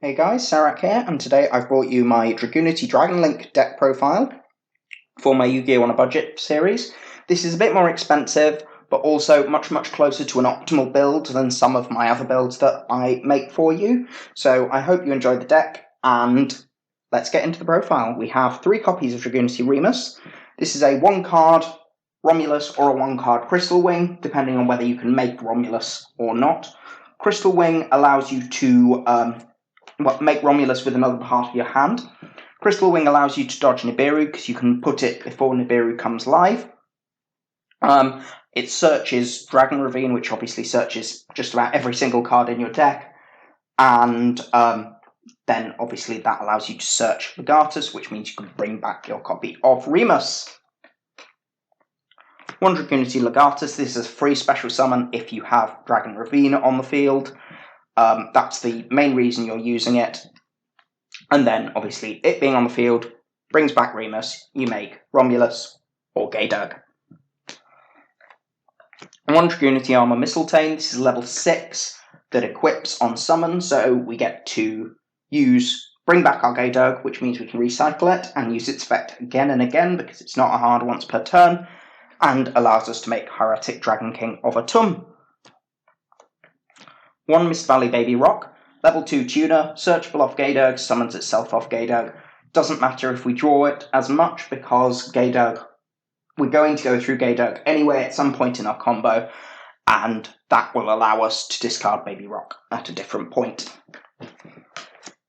Hey guys, Sarak here, and today I've brought you my Dragunity Dragon Link deck profile for my Yu-Gi-Oh! On a Budget series. This is a bit more expensive, but also much closer to an optimal build than some of my other builds that I make for you. So I hope you enjoyed the deck, and let's get into the profile. We have 3 copies of Dragunity Remus. This is a 1-card Romulus or a 1-card Crystal Wing, depending on whether you can make Romulus or not. Crystal Wing allows you to make Romulus with another part of your hand. Crystal Wing allows you to dodge Nibiru because you can put it before Nibiru comes live. It searches Dragon Ravine, which obviously searches just about every single card in your deck, and then obviously that allows you to search Legatus, which means you can bring back your copy of Remus. 1 Dragunity Legatus. This is a free special summon if you have Dragon Ravine on the field. That's the main reason you're using it. And then, obviously, it being on the field brings back Remus. You make Romulus or Guardragon. 1 Dragunity Armor Mistletoe. This is level 6 that equips on summon, so we get to bring back our Guardragon, which means we can recycle it and use its effect again and again because it's not a hard once per turn, and allows us to make Heretic Dragon King of a Tum. 1 Mist Valley Baby Rock, level 2 tuner, searchable off Guardragon, summons itself off Guardragon. Doesn't matter if we draw it as much because Guardragon, we're going to go through Guardragon anyway at some point in our combo, and that will allow us to discard Baby Rock at a different point.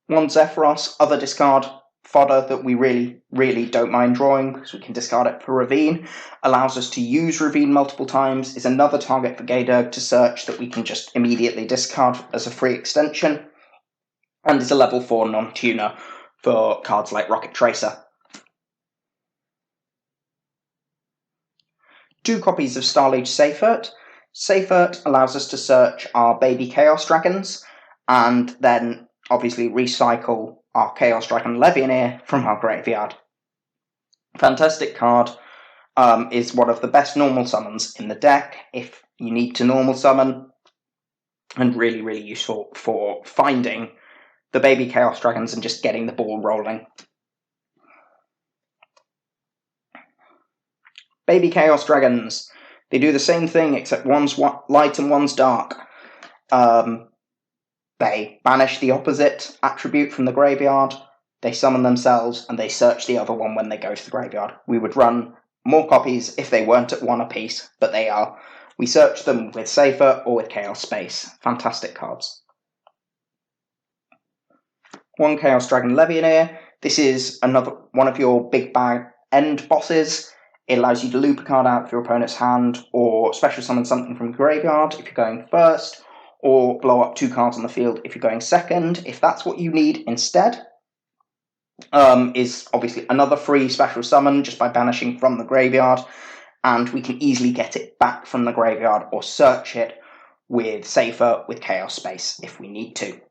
1 Zephyros, other discard fodder that we really don't mind drawing because we can discard it for Ravine. Allows us to use Ravine multiple times, is another target for Guardragon to search that we can just immediately discard as a free extension, and is a level 4 non-tuner for cards like Rocket Tracer. 2 copies of Starliege Seifert. Seifert allows us to search our baby Chaos Dragons, and then obviously recycle our Chaos Dragon Legionnaire from our graveyard. Fantastic card. Is one of the best normal summons in the deck if you need to normal summon, and really useful for finding the baby Chaos Dragons and just getting the ball rolling. Baby Chaos Dragons. They do the same thing except one's light and one's dark. They banish the opposite attribute from the graveyard, they summon themselves, and they search the other one when they go to the graveyard. We would run more copies if they weren't at 1 apiece, but they are. We search them with Safer or with Chaos Space. Fantastic cards. 1 Chaos Dragon Legionnaire. This is another one of your big bag end bosses. It allows you to loop a card out of your opponent's hand, or special summon something from the graveyard if you're going first, or blow up 2 cards on the field if you're going second, if that's what you need instead. Is obviously another free special summon just by banishing from the graveyard, and we can easily get it back from the graveyard or search it with Safer, with Chaos Space if we need to.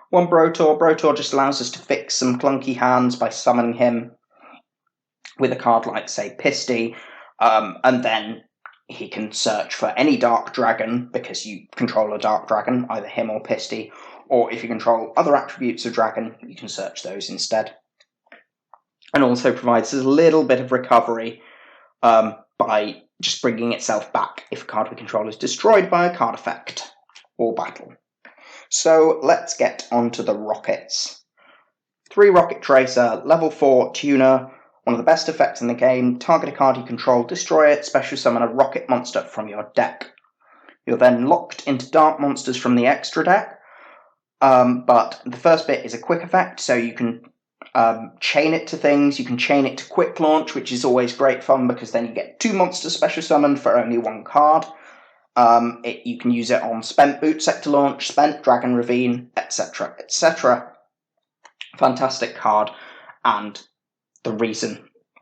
1 Brotor. Brotor just allows us to fix some clunky hands by summoning him with a card like, say, Pisty, and then he can search for any dark dragon because you control a dark dragon, either him or Pisty, or if you control other attributes of dragon, you can search those instead. And also provides us a little bit of recovery by just bringing itself back if a card we control is destroyed by a card effect or battle. So let's get on to the rockets. 3 Rocket Tracer, level 4 tuner. One of the best effects in the game. Target a card you control, destroy it, special summon a rocket monster from your deck. You're then locked into dark monsters from the extra deck, but the first bit is a quick effect, so you can chain it to things. You can chain it to quick launch, which is always great fun because then you get 2 monsters special summoned for only 1 card. You can use it on Spent Boot Sector Launch, Spent Dragon Ravine, etc. Fantastic card, and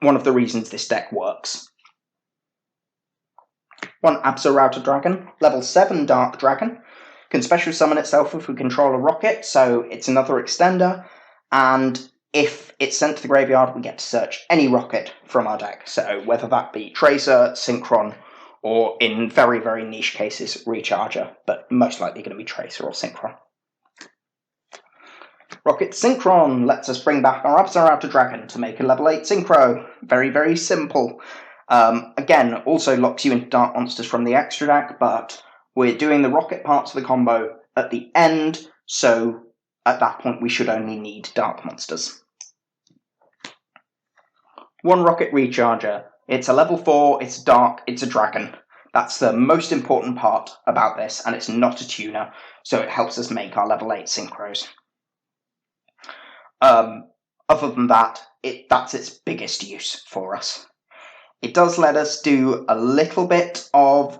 one of the reasons this deck works. 1 Absol Dragon, level 7 Dark Dragon, can special summon itself if we control a rocket, so it's another extender, and if it's sent to the graveyard, we get to search any rocket from our deck, so whether that be Tracer, Synchron, or in very, very niche cases, recharger, but most likely going to be tracer or synchron. Rocket Synchron lets us bring back our outer dragon to make a level 8 synchro. Very, very simple. Again, also locks you into dark monsters from the extra deck, but we're doing the rocket parts of the combo at the end, so at that point we should only need dark monsters. One rocket recharger. It's a level 4, it's dark, it's a dragon. That's the most important part about this, and it's not a tuner, so it helps us make our level 8 synchros. Other than that, that's its biggest use for us. It does let us do a little bit of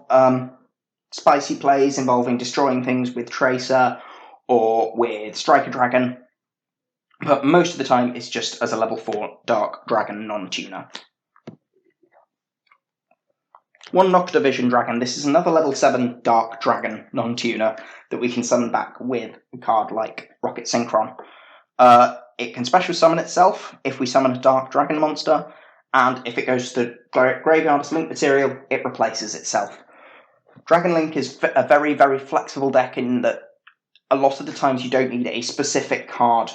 spicy plays involving destroying things with Tracer or with Striker Dragon, but most of the time it's just as a level 4 Dark Dragon non-tuner. One Nocta Vision Dragon. This is another level 7 Dark Dragon non-tuner that we can summon back with a card like Rocket Synchron. It can special summon itself if we summon a Dark Dragon monster, and if it goes to the graveyard as link material, it replaces itself. Dragon Link is a very, very flexible deck in that a lot of the times you don't need a specific card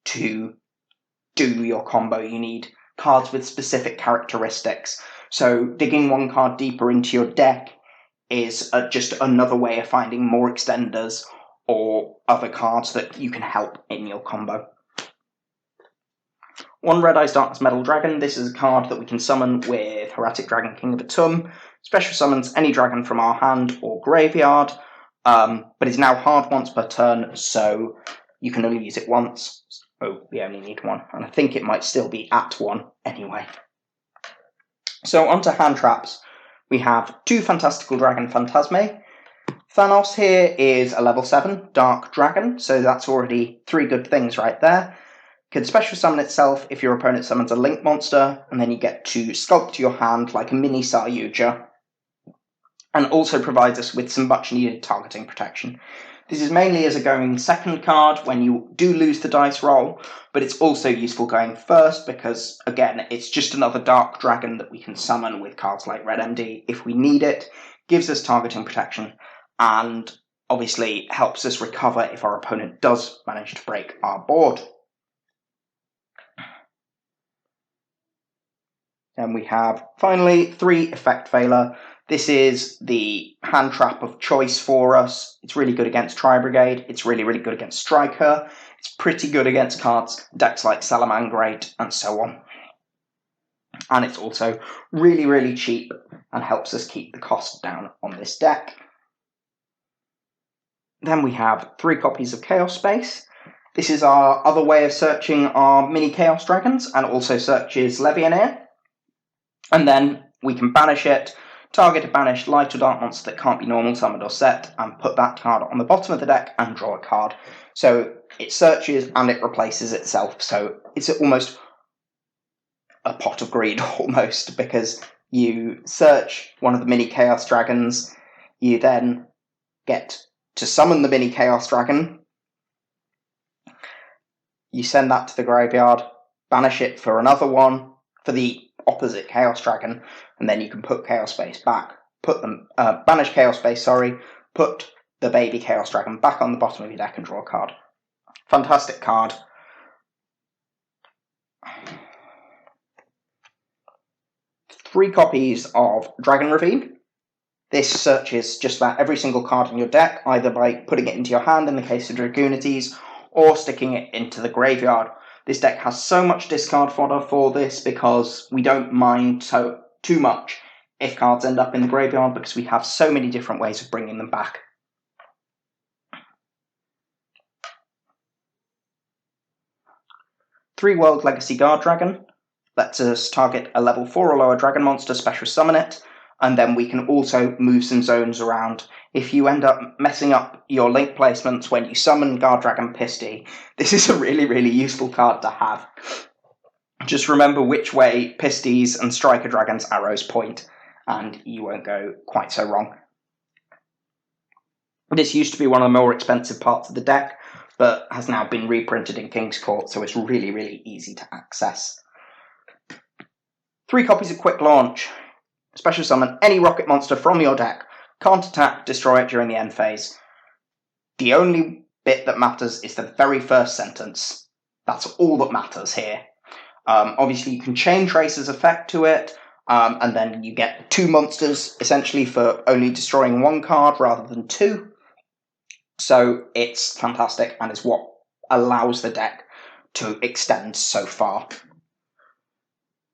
to do your combo. You need cards with specific characteristics. So digging one card deeper into your deck is just another way of finding more extenders or other cards that you can help in your combo. One Red Eyes Darkness Metal Dragon. This is a card that we can summon with Heretic Dragon King of Atum. Special summons any dragon from our hand or graveyard, but is now hard once per turn, so you can only use it once. Oh, we only need one, and I think it might still be at 1 anyway. So onto hand traps. We have 2 Fantastical Dragon Phantasme. Thanos here is a level 7 Dark Dragon, so that's already 3 good things right there. Can special summon itself if your opponent summons a link monster, and then you get to sculpt your hand like a mini yugioh, and also provides us with some much needed targeting protection. This is mainly as a going second card when you do lose the dice roll, but it's also useful going first because, again, it's just another Dark Dragon that we can summon with cards like Red MD if we need it, gives us targeting protection, and obviously helps us recover if our opponent does manage to break our board. Then we have, finally, 3 Effect Veiler. This is the hand trap of choice for us. It's really good against Tri-Brigade. It's really, really good against Striker. It's pretty good against decks like Salamangrate and so on. And it's also really, really cheap and helps us keep the cost down on this deck. Then we have 3 copies of Chaos Space. This is our other way of searching our mini Chaos Dragons and also searches Levianeer. And then we can banish it, target a banished light or dark monster that can't be normal summoned or set, and put that card on the bottom of the deck and draw a card. So it searches and it replaces itself. So it's almost a pot of greed, almost, because you search one of the mini Chaos Dragons, you then get to summon the mini Chaos Dragon, you send that to the graveyard, banish it for another one, for the opposite Chaos Dragon, and then you can put Chaos Space back, banish Chaos Space, put the baby Chaos Dragon back on the bottom of your deck and draw a card. Fantastic card. Three copies of Dragon Ravine. This searches just about every single card in your deck, either by putting it into your hand in the case of Dragunities, or sticking it into the graveyard. This deck has so much discard fodder for this because we don't mind too much if cards end up in the graveyard because we have so many different ways of bringing them back. Three World Legacy Guardragon lets us target a level 4 or lower dragon monster, special summon it, and then we can also move some zones around. If you end up messing up your link placements when you summon Guardragon Pisty, this is a really, really useful card to have. Just remember which way Pisties and Striker Dragon's arrows point, and you won't go quite so wrong. This used to be one of the more expensive parts of the deck, but has now been reprinted in King's Court, so it's really, really easy to access. 3 copies of Quick Launch. special summon any rocket monster from your deck. Can't attack, destroy it during the end phase. The only bit that matters is the very first sentence. That's all that matters here. Obviously, you can chain Tracer's effect to it, and then you get 2 monsters, essentially, for only destroying 1 card rather than 2. So it's fantastic, and it's what allows the deck to extend so far.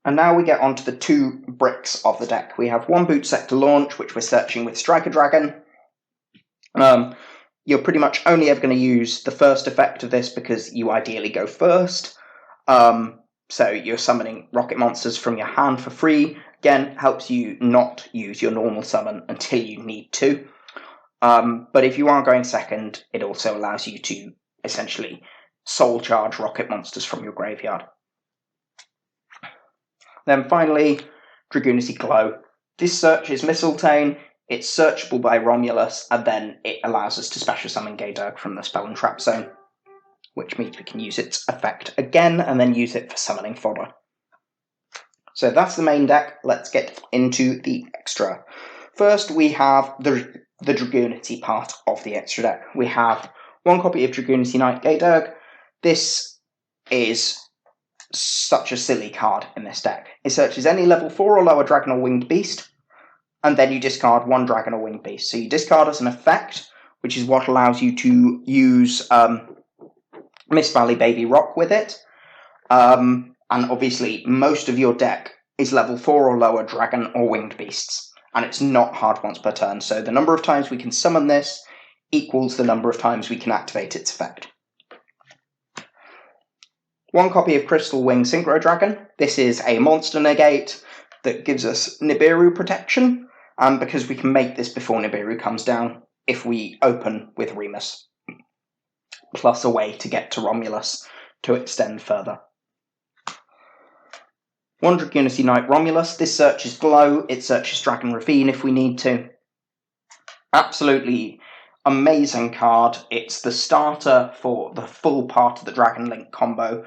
And now we get onto the 2 bricks of the deck. We have 1 boot sector launch, which we're searching with Dragon. You're pretty much only ever going to use the first effect of this because you ideally go first. So you're summoning rocket monsters from your hand for free. Again, helps you not use your normal summon until you need to. But if you are going second, it also allows you to essentially soul charge rocket monsters from your graveyard. Then finally, Dragunity Glow. This searches Mistletoe, it's searchable by Romulus, and then it allows us to special summon Gaydurg from the spell and trap zone, which means we can use its effect again and then use it for summoning fodder. So that's the main deck. Let's get into the extra. First, we have the Dragunity part of the extra deck. We have 1 copy of Dragunity Knight Gaydurg. This is such a silly card in this deck. It searches any level 4 or lower dragon or winged beast, and then you discard 1 dragon or winged beast. So you discard as an effect, which is what allows you to use Mist Valley Baby Rock with it. And obviously, most of your deck is level 4 or lower dragon or winged beasts, and it's not hard once per turn. So the number of times we can summon this equals the number of times we can activate its effect. 1 copy of Crystal Wing Synchro Dragon. This is a monster negate that gives us Nibiru protection, and because we can make this before Nibiru comes down if we open with Remus, plus a way to get to Romulus to extend further. 1 Dragunity Knight Romulus. This searches Glow, it searches Dragon Ravine if we need to. Absolutely amazing card. It's the starter for the full part of the Dragon Link combo.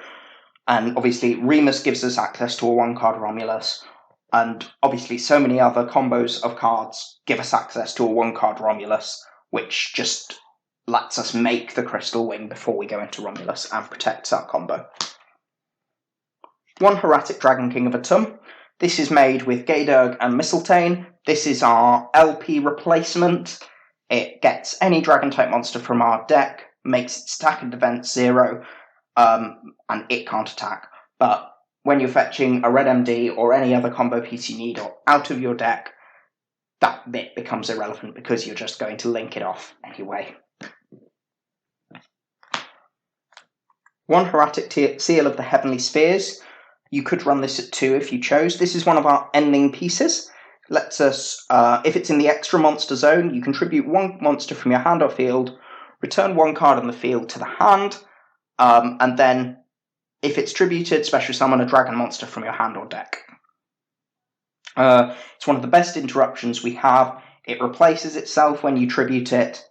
And obviously, Remus gives us access to a 1-card Romulus. And obviously, so many other combos of cards give us access to a 1-card Romulus, which just lets us make the Crystal Wing before we go into Romulus and protects our combo. 1 Hieratic Dragon King of Atum. This is made with Gaydurg and Mistletoe. This is our LP replacement. It gets any Dragon-type monster from our deck, makes its attack and defense 0, and it can't attack. But when you're fetching a red MD or any other combo piece you need out of your deck, that bit becomes irrelevant because you're just going to link it off anyway. 1 Hieratic Seal of the Heavenly Spheres. You could run this at 2 if you chose. This is one of our ending pieces. Lets us, if it's in the extra monster zone, you contribute 1 monster from your hand or field, return 1 card on the field to the hand, and then, if it's tributed, special summon a dragon monster from your hand or deck. It's one of the best interruptions we have. It replaces itself when you tribute it,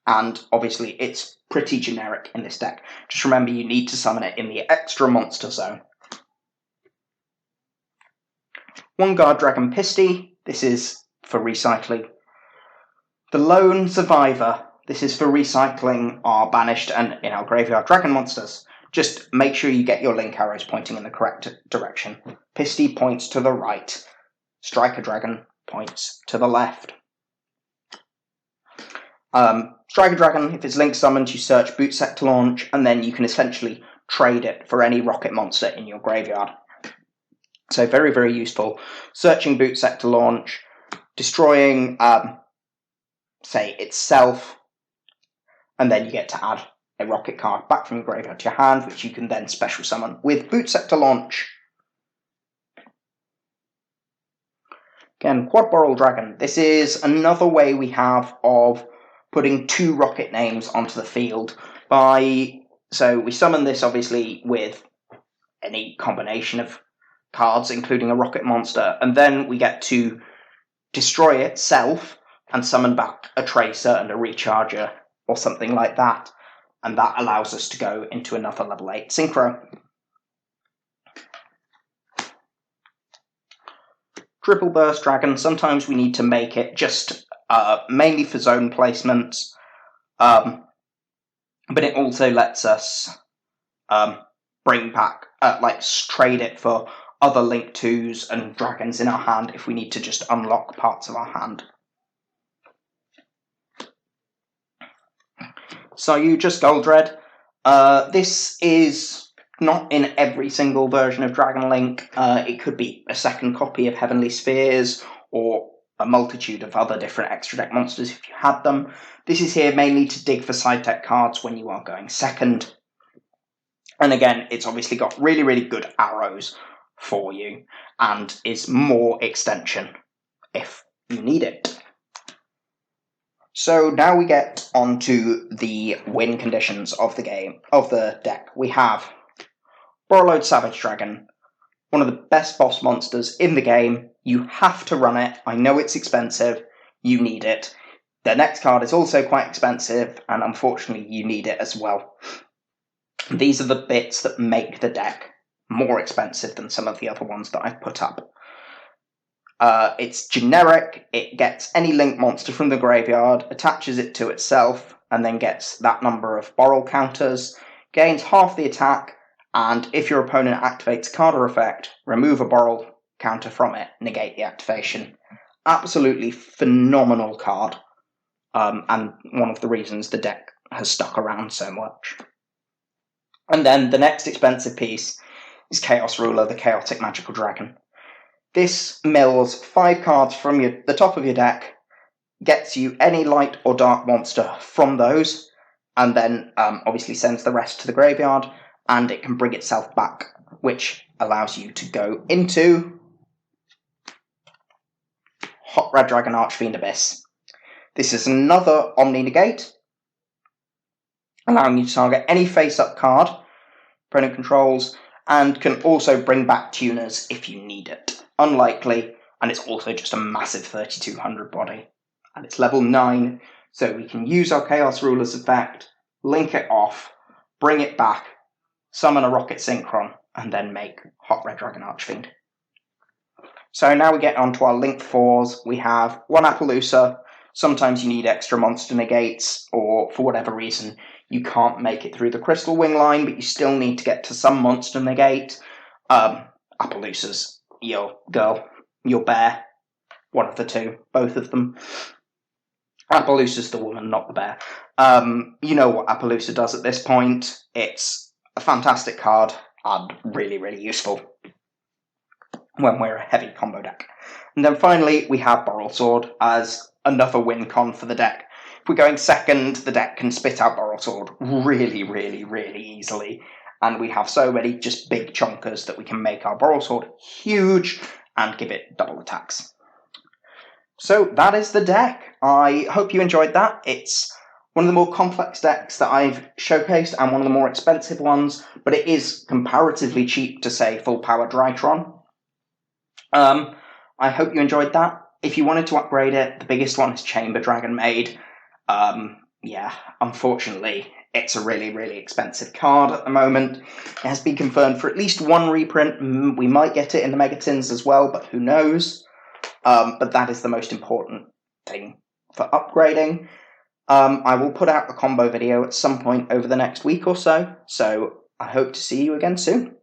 and obviously it's pretty generic in this deck. Just remember you need to summon it in the extra monster zone. 1 guardragon Pisty. This is for recycling. The Lone Survivor. This is for recycling our banished and in our graveyard dragon monsters. Just make sure you get your link arrows pointing in the correct direction. Pisty points to the right. Striker Dragon points to the left. Striker Dragon, if it's link summoned, you search Boot Sector Launch, and then you can essentially trade it for any rocket monster in your graveyard. So very, very useful. Searching Boot Sector Launch, destroying, say, itself, and then you get to add a rocket card back from your graveyard to your hand, which you can then special summon with Boot Sector Launch. Again, Quad Borreload. This is another way we have of putting 2 rocket names onto the field. So we summon this obviously with any combination of cards, including a rocket monster, and then we get to destroy itself and summon back a Tracer and a Recharger or something like that, and that allows us to go into another level 8 Synchro. triple burst dragon. Sometimes we need to make it just mainly for zone placements, but it also lets us bring back, trade it for other link 2s and dragons in our hand if we need to just unlock parts of our hand. So you just Goldred. This is not in every single version of Dragon Link. It could be a second copy of Heavenly Spheres or a multitude of other different extra deck monsters if you had them. This is here mainly to dig for side deck cards when you are going second. And again, it's obviously got really, really good arrows for you and is more extension if you need it. So now we get onto the win conditions of the game, of the deck. We have Borreload Savage Dragon, one of the best boss monsters in the game. You have to run it. I know it's expensive. You need it. The next card is also quite expensive, and unfortunately you need it as well. These are the bits that make the deck more expensive than some of the other ones that I've put up. It's generic. It gets any link monster from the graveyard, attaches it to itself, and then gets that number of borrel counters, gains half the attack, and if your opponent activates a card or effect, remove a borrel counter from it, negate the activation. Absolutely phenomenal card, and one of the reasons the deck has stuck around so much. And then the next expensive piece is Chaos Ruler, the Chaotic Magical Dragon. This mills 5 cards from the top of your deck, gets you any light or dark monster from those, and then obviously sends the rest to the graveyard, and it can bring itself back, which allows you to go into Hot Red Dragon Archfiend Abyss. This is another Omni Negate, allowing you to target any face-up card opponent controls, and can also bring back tuners if you need it. Unlikely, and it's also just a massive 3200 body. And it's level 9, so we can use our Chaos Ruler's effect, link it off, bring it back, summon a Rocket Synchron, and then make Hot Red Dragon Archfiend. So now we get onto our link 4s. We have 1 Appaloosa. Sometimes you need extra monster negates, or for whatever reason, you can't make it through the Crystal Wing line, but you still need to get to some monster negate. Appaloosa's your girl, your bear, one of the two, both of them. Appaloosa's the woman, not the bear. You know what Appaloosa does at this point. It's a fantastic card and really, really useful when we're a heavy combo deck. And then finally, we have Borrel Sword as another win con for the deck. If we're going second, the deck can spit out Borrel Sword really, really, really easily. And we have so many just big chonkers that we can make our Borrel Sword huge and give it double attacks. So that is the deck. I hope you enjoyed that. It's one of the more complex decks that I've showcased and one of the more expensive ones, but it is comparatively cheap to say full power Drytron. I hope you enjoyed that. If you wanted to upgrade it, the biggest one is Chamber Dragonmaid. Unfortunately, it's a really, really expensive card at the moment. It has been confirmed for at least one reprint. We might get it in the Megatins as well, but who knows? But that is the most important thing for upgrading. I will put out a combo video at some point over the next week or so I hope to see you again soon.